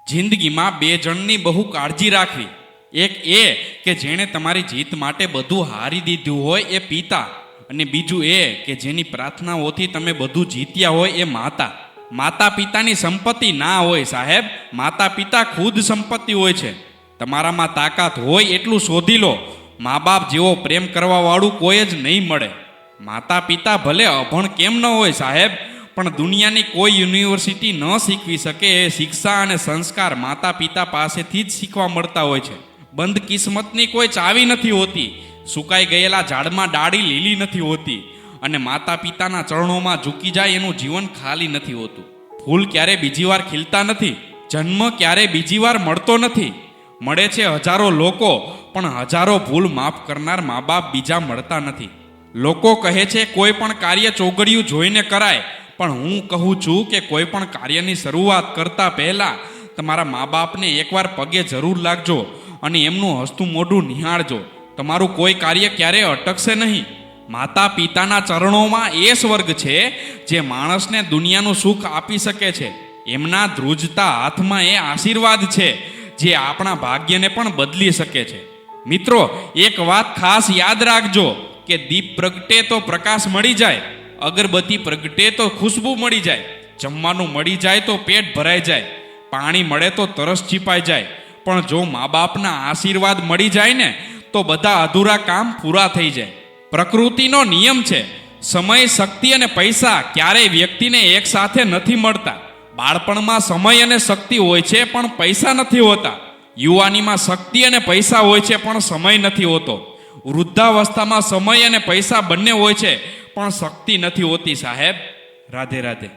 જિંદગીમાં બે જણની બહુ કાળજી રાખવી. એક એ કે જેણે તમારી જીત માટે બધું હારી દીધું હોય એ પિતા, અને બીજું એ કે જેની પ્રાર્થનાઓથી તમે બધું જીત્યા હોય એ માતા. માતા પિતાની સંપત્તિ ના હોય સાહેબ, માતા પિતા ખુદ સંપત્તિ હોય છે. તમારામાં તાકાત હોય એટલું શોધી લો. મા બાપ જેવો પ્રેમ કરવા વાળું કોઈ જ નહીં મળે. માતા પિતા ભલે અભણ કેમ ન હોય સાહેબ, પણ દુનિયાની કોઈ યુનિવર્સિટી ન શીખવી શકે એ શિક્ષા અને સંસ્કાર માતા પિતા પાસેથી જ શીખવા મળતા હોય છે. બંધ કિસ્મતની કોઈ ચાવી નથી હોતી. સુકાઈ ગયેલા ઝાડમાં ડાળી લીલી નથી હોતી. અને માતા પિતાના ચરણોમાં ઝૂકી જાય એનું જીવન ખાલી નથી હોતું. ફૂલ ક્યારે બીજી વાર ખીલતા નથી. જન્મ ક્યારે બીજી વાર મળતો નથી. મળે છે હજારો લોકો, પણ હજારો ભૂલ માફ કરનાર મા બાપ બીજા મળતા નથી. લોકો કહે છે કોઈ પણ કાર્ય ચોગડિયું જોઈને કરાય, પણ હું કહું છું કે કોઈ પણ કાર્યની શરૂઆત કરતા પહેલા તમારા મા બાપને એકવાર પગે જરૂર લાગજો અને એમનું હસતું મોઢું નિહાળજો. તમારું કોઈ કાર્ય ક્યારેય અટકશે નહીં. માતા પિતાના ચરણોમાં એ સ્વર્ગ છે જે માણસને દુનિયાનું સુખ આપી શકે છે. એમના ધ્રુજતા હાથમાં એ આશીર્વાદ છે જે આપણા ભાગ્યને પણ બદલી શકે છે. મિત્રો, એક વાત ખાસ યાદ રાખજો કે દીપ પ્રગટે તો પ્રકાશ મળી જાય, અગરબત્તી પ્રગટે તો ખુશ્બુ મળી જાય, જમવાનું મળી જાય તો પેટ ભરાઈ જાય, પાણી મળે તો તરસ છીપાઈ જાય. પણ જો મા બાપના આશીર્વાદ મળી જાય ને તો બધા અધૂરા કામ પૂરા થઈ જાય. પ્રકૃતિનો નિયમ છે, સમય, શક્તિ અને પૈસા ક્યારેય વ્યક્તિને એક સાથે નથી મળતા. બાળપણમાં સમય અને શક્તિ હોય છે પણ પૈસા નથી હોતા. યુવાનીમાં શક્તિ અને પૈસા હોય છે પણ સમય નથી હોતો. વૃદ્ધાવસ્થામાં સમય અને પૈસા બંને હોય છે પણ શક્તિ નથી હોતી સાહેબ. રાધે રાધે.